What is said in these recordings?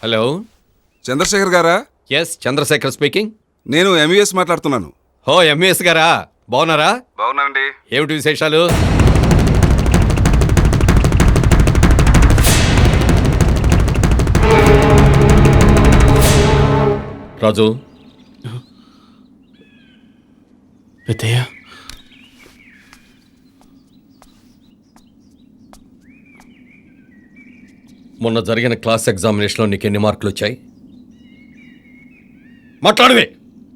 Hello, Chandrasekhar గారా? Yes, Chandrasekhar speaking. నేను MVS మాట్లాడుతున్నాను. హో, ఎంవిఎస్ గారా, బాగున్నారా? బాగున్నానండి. ఏమిటి విశేషాలు? రాజు, పెద్దయ్య, మొన్న జరిగిన క్లాస్ ఎగ్జామినేషన్లో నీకు ఎన్ని మార్కులు వచ్చాయి? మాట్లాడవే,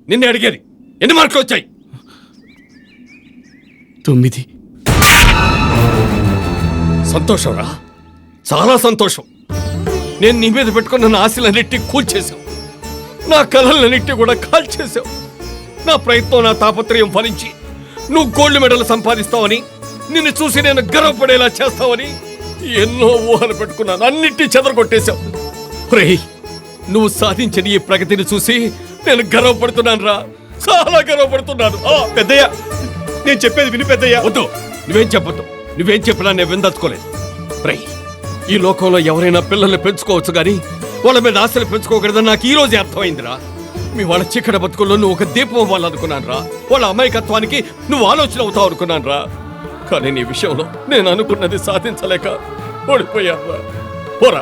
నిన్నే అడిగేది. ఎన్ని మార్కులు వచ్చాయి? 9. సంతోషం రా, చాలా సంతోషం. నేను నీ మీద పెట్టుకున్న నా ఆశలన్నిటి కూల్చేశావు, నా కళలన్నిటి కూడా కాల్చేశావు. నా ప్రయత్నం, నా తాపత్రయం ఫలించి నువ్వు గోల్డ్ మెడల్ సంపాదిస్తావని, నిన్ను చూసి నేను గర్వపడేలా చేస్తావని ఎన్నో ఊహలు పెట్టుకున్నాను. అన్నిటి చెదరగొట్టేశావు. రేయ్, నువ్వు సాధించిన ఈ ప్రగతిని చూసి నేను గర్వపడుతున్నాను రా, చాలా గర్వపడుతున్నాను. పెద్దయ్య, నేను చెప్పేది విని పెద్దయ్య. వద్దు, నువ్వేం చెప్పొద్దు. నువ్వేం చెప్పినా నేను విందచ్చుకోలేదు. రేయ్, ఈ లోకంలో ఎవరైనా పిల్లల్ని పెంచుకోవచ్చు కానీ వాళ్ళ మీద ఆశలు పెంచుకోకూడదని నాకు ఈ రోజే అర్థమైందిరా. మీ వాళ్ళ చీకటి బతుకుల్లో నువ్వు ఒక దీపం అవ్వాలనుకున్నాను రా. వాళ్ళ అమాయకత్వానికి నువ్వు ఆలోచన అవుతావు అనుకున్నాను రా. కానీ నీ విషయంలో నేను అనుకున్నది సాధించలేక ఓడిపోయాను. పోరా,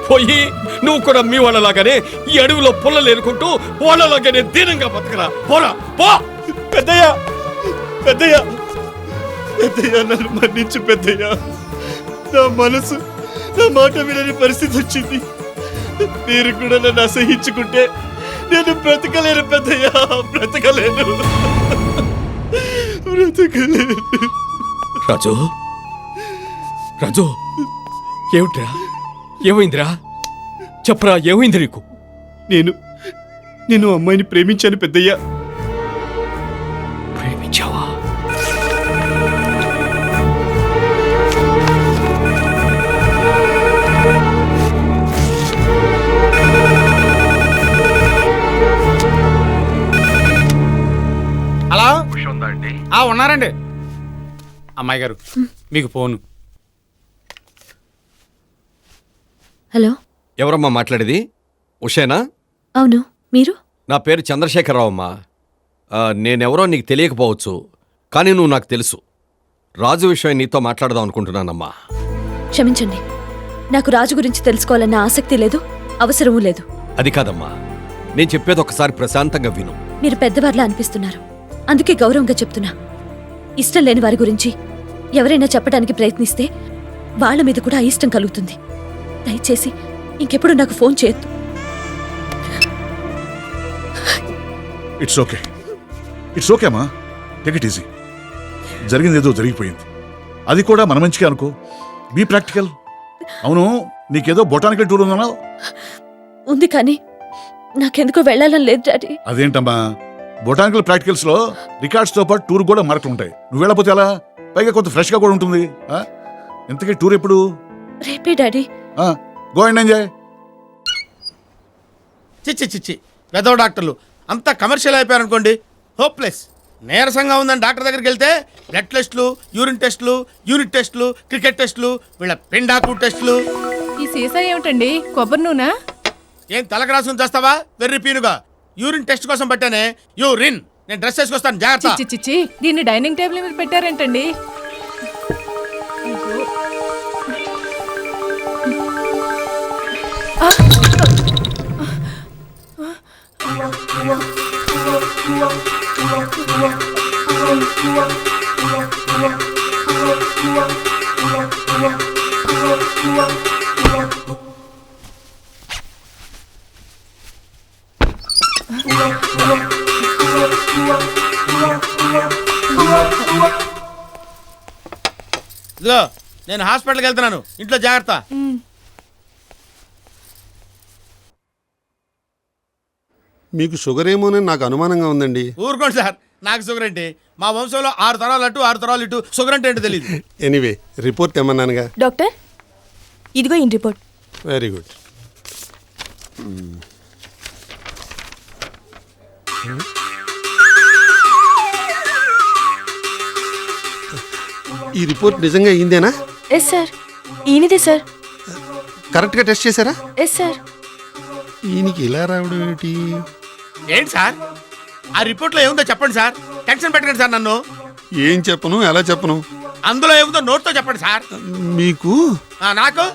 పోయి నువ్వు కూడా మీ వాళ్ళలాగానే ఈ అడవిలో పుల్లలు ఏరుకుంటూ వాళ్ళలాగానే దీనంగా బతకరా. పోరా, పో. పెద్దయ్య, పెద్దయ్య, పెద్దయ్య, నన్ను మన్నించు పెద్దయ్య. నా మనసు నా మాట వినని పరిస్థితి వచ్చింది. మీరు కూడా నన్ను అసహించుకుంటే నేను బ్రతకలేను పెద్దయ్య, బ్రతకలేను, బ్రతకలేను. రాజు, రాజు, ఏమిట్రా? ఏమైందిరా? చెప్పరా, ఏమైంది నీకు? నేను అమ్మాయిని ప్రేమించాను పెద్దయ్య. ప్రేమించావా? హలో, ఉన్నారండి. అమ్మాయి గారు, మీకు ఫోను. హలో, ఎవరమ్మా మాట్లాడేది? ఉషేనా? అవును, మీరు? నా పేరు చంద్రశేఖరరావు అమ్మా. నేనెవరో నీకు తెలియకపోవచ్చు, కానీ నువ్వు నాకు తెలుసు. రాజు విషయం నీతో మాట్లాడదాం అనుకుంటున్నానమ్మా. క్షమించండి, నాకు రాజు గురించి తెలుసుకోవాలన్న ఆసక్తి లేదు, అవసరమూ లేదు. అది కాదమ్మా, నేను చెప్పేది ఒకసారి ప్రశాంతంగా విను. మీరు పెద్దవారిలా అనిపిస్తున్నారు, అందుకే గౌరవంగా చెప్తున్నా. ఇష్టం లేని వారి గురించి ఎవరైనా చెప్పడానికి ప్రయత్నిస్తే వాళ్ళ మీద కూడా ఇష్టం కలుగుతుంది. దయచేసి ఇంకెప్పుడు నాకు ఫోన్ చేయొద్దు. ఇట్స్ ఓకే, ఇట్స్ ఓకే అమ్మా, టేక్ ఇట్ ఈజీ. జరిగింది ఏదో జరిగిపోయింది, అది కూడా మన మంచిగా అనుకో. Be practical. అవును, నీకేదో బొటానికల్ టూర్ ఉందన్నా? ఉంది, కానీ నాకెందుకో వెళ్ళాలని లేదు డాడీ. అదేంటమ్మా, బొటానికల్ ప్రాక్టికల్స్ లో రికార్డ్స్ తో పాటు టూర్ కూడా మార్కులు ఉంటాయి. నువ్వు వెళ్ళకపోతే ఎలా? పైగా కొంత ఫ్రెష్ గా కూడా ఉంటుంది. ఇంతకీ టూర్ ఎప్పుడు? రేపే డాడీ. Go and enjoy. చిచ్చి వెదవ డాక్టర్లు అంతా కమర్షియల్ అయిపోయారనుకోండి, హోప్లెస్. నీరసంగా ఉందని డాక్టర్ దగ్గరికి వెళ్తే బ్లడ్ టెస్టులు, యూరిన్ టెస్టులు, యూనిట్ టెస్టులు, క్రికెట్ టెస్టులు, వీళ్ళ పిండాకు టెస్టులు. ఈ సీసా ఏమిటండి? కొబ్బరి నూనె? ఏం తలకు రాసుకుని చేస్తావా? వెర్రి పీనుగా. యూరిన్ టెస్ట్ కోసం పెట్టానే, యూరిన్. నేను డ్రెస్ వేసుకొస్తాను, జాగ్రత్త. చిచ్చి, దీన్ని డైనింగ్ టేబుల్ మీద పెట్టారేంటండి? ఇదిగో, నేను హాస్పిటల్కి వెళ్తున్నాను, ఇంట్లో జాగ్రత్త. మీకు షుగర్ ఏమోనని నాకు అనుమానంగా ఉందండి. ఊరుకోండి సార్, నాకు షుగర్ ఏంటి? మా వంశంలో 6 తరాలు అటు 6 తరాలు ఇటు. షుగర్ అంటే ఏంటో తెలియదు. ఎనీవే, రిపోర్ట్ తెమ్మన్నానుగా. డాక్టర్, ఇదిగో ఇన్ రిపోర్ట్. Very good. ఈ రిపోర్ట్ నిజంగా అయిందేనా? ఎస్ సార్, ఈయనదే సార్. కరెక్ట్గా టెస్ట్ చేశారా? Yes sir. ఈయనకి ఇలా రావడం ఏంటి? ఏంటి సార్ ఆ రిపోర్ట్లో ఏముందో చెప్పండి సార్. టెన్షన్ పెట్టండి సార్ నన్ను. ఏం చెప్పను, ఎలా చెప్పను? అందులో ఏముందో నోట్తో చెప్పండి సార్. మీకు నాకు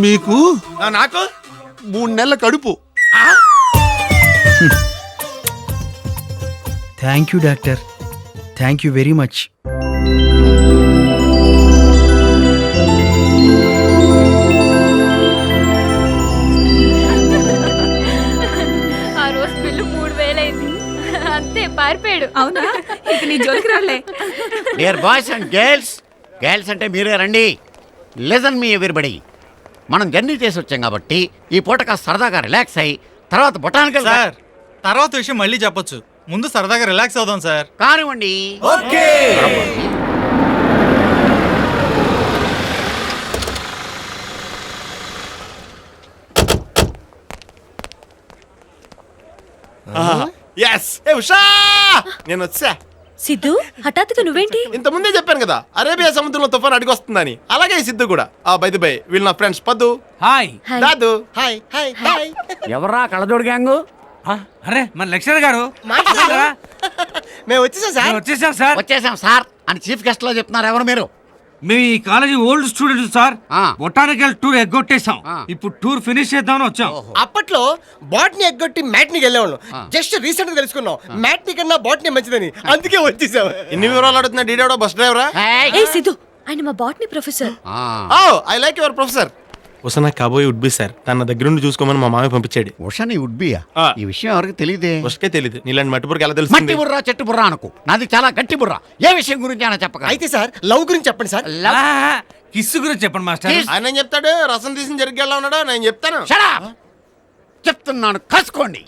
మీకు నాకు 3 నెలల కడుపు. Thank you doctor, thank you very much. ఆ రోజు బిల్లు 3000 అయింది. అంతే పారిపోయాడు. అవునా? ఇక నీ జోలికి రాలే. Dear boys and girls, girls అంటే మీరే రండి. లిజన్ మీ ఎవ్రీబడి. మనం జర్నీ చేసి వచ్చాం కాబట్టి ఈ పూట కాస్త సరదాగా రిలాక్స్ అయ్యి తర్వాత బొటానికల్ సార్, తర్వాత విషయం మళ్ళీ చెప్పొచ్చు, ముందు సరదాగా రిలాక్స్ అవుదాం సార్. కానివ్వండి. నేను వచ్చా. సిద్ధు, హఠాత్తుగా నువ్వేంటి? ఇంత ముందే చెప్పాను కదా అరేబియా సముద్రంలో తుఫాన్ అడిగొస్తుందని. అలాగే ఈ సిద్ధు కూడా. బై ది బై వీళ్ళు నా ఫ్రెండ్స్ పద్దు, hi. Hi. Dadu. Hi hi hi. ఎవర్రా కళ్ళజోడు గ్యాంగు? అరే మన లెక్చరర్ గారు మేము వచ్చేసా సార్. వచ్చేసాం సార్. వచ్చేసాం సార్ అని చీఫ్ గెస్ట్ లో చెప్తున్నారు. ఎవరు మీరు? మేము ఈ కాలేజీ ఓల్డ్ స్టూడెంట్ సార్. ఆ. బొటానికల్ టూర్ ఎగ్గొట్టేసాం. ఆ. ఇప్పుడు టూర్ ఫినిష్ చేద్దామని వచ్చాం. అప్పట్లో బాట్ని ఎగ్గొట్టి మ్యాట్నికి వెళ్ళేవాళ్ళు. జస్ట్ రీసెంట్ గా తెలుసుకున్నాం మ్యాట్ని కన్నా బాట్ని మంచిదని. అందుకే వచ్చేసాం. ఎన్ని వివరాలు అడుగుతున్నా డీడేవడో బస్ డ్రైవరా? ఏ సిద్ధు, ఆయన మా botany professor. I like your professor. ఉసనా కాబోయే వుడ్ బి సార్. తన దగ్గర నుండి చూసుకోమని మా మామయ్య పంపించాడు. ఉషని వుడ్ బియా? ఈ విషయం ఎవరికి తెలియదే. ఉషకే తెలీదు. నీలాంటి మట్టి బుర్రకి ఎలా తెలుసు? మట్టి బుర్రా చెట్టు బుర్రా అనుకో, నాది చాలా గట్టి బుర్రా. ఏ విషయం గురించి అయినా చెప్పక. అయితే సార్ లవ్ గురించి చెప్పండి సార్. కిస్సు గురించి చెప్పండి మాస్టర్. ఆయన ఏం చెప్తాడు? రసం తీసిన జరిగేలా ఉన్నాడు. నేను చెప్తాను. Shut up! చెప్తున్నాను, కసుకోండి.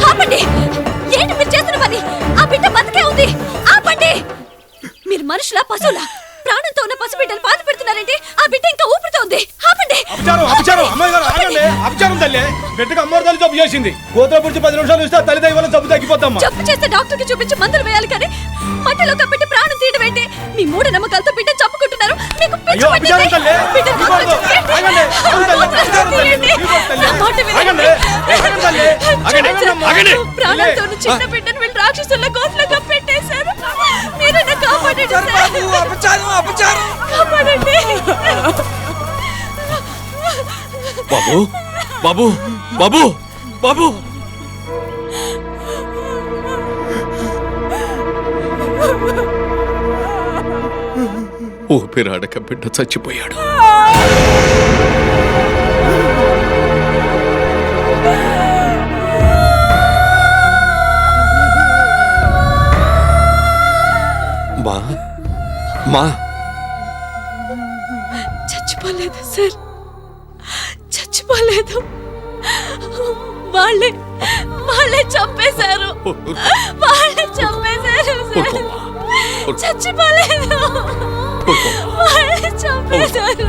ఆపండి! ఏంటి మీరు చేస్తున్న పని? ఆ బిడ్డ బతికే ఉంది. ఆపండి! మీరు మనుషులా పశువులా? ప్రాణంతో ఉన్న పసిబిడ్డలు బాధ పెడుతున్నారంటే ఆ బిడ్డ ఇంకా ఊపిరితో ఉంది. ఆపండి! అమ్మాయి గారు ఆగండి. అపచారం తల్లి. బిడ్డకు అమ్మోరు తల్లి జబ్బు చేసింది. గోత్ర పుడిచి 10 నిమిషాలు ఇస్తే తల్లి దయ వల్ల జబ్బు తగ్గిపోతామ్మా. జబ్బు చేస్తే డాక్టర్ కి చూపించి మందులు వేయాలి కానీ మట్టిలో కప్పెట్టి ప్రాణం తీయడం ఏంటి? మీ మూఢ నమ్మకాలతో బిడ్డ చంపుకుంటున్నారు. మీకు పిచ్చి అయ్యో, పట్టింది. అపచారం తల్లి. బిడ్డను ఇవ్వద్దు. కాపాడండి. ఆగండి. ఆగండి తల్లి. అపచారం తల్లి. తీయండి. ఇవ్వద్దు తల్లి. నా మాట వినండి. ఆగండి. ఆగండి తల్లి. ఆగండి. చూడండి, ఆగండి. ప్రాణంతో ఉన్న చిన్న బిడ్డను వీళ్ళు రాక్షసుల గోతులో కప్పెట్టేశారు. మీరైనా కాపాడండి సార్. కాపాడండి. బాబు బాబు బాబు బాబు ఊపిరాడక బిడ్డ చచ్చిపోయాడు. మా మా చచ్చిపోలేదు సార్, చచ్చిపోలేదు. వాళ్ళే చంపేశారు. వాళ్ళే చంపేశారు సార్. చచ్చిపోలేదు. వాళ్ళే చంపేశారు.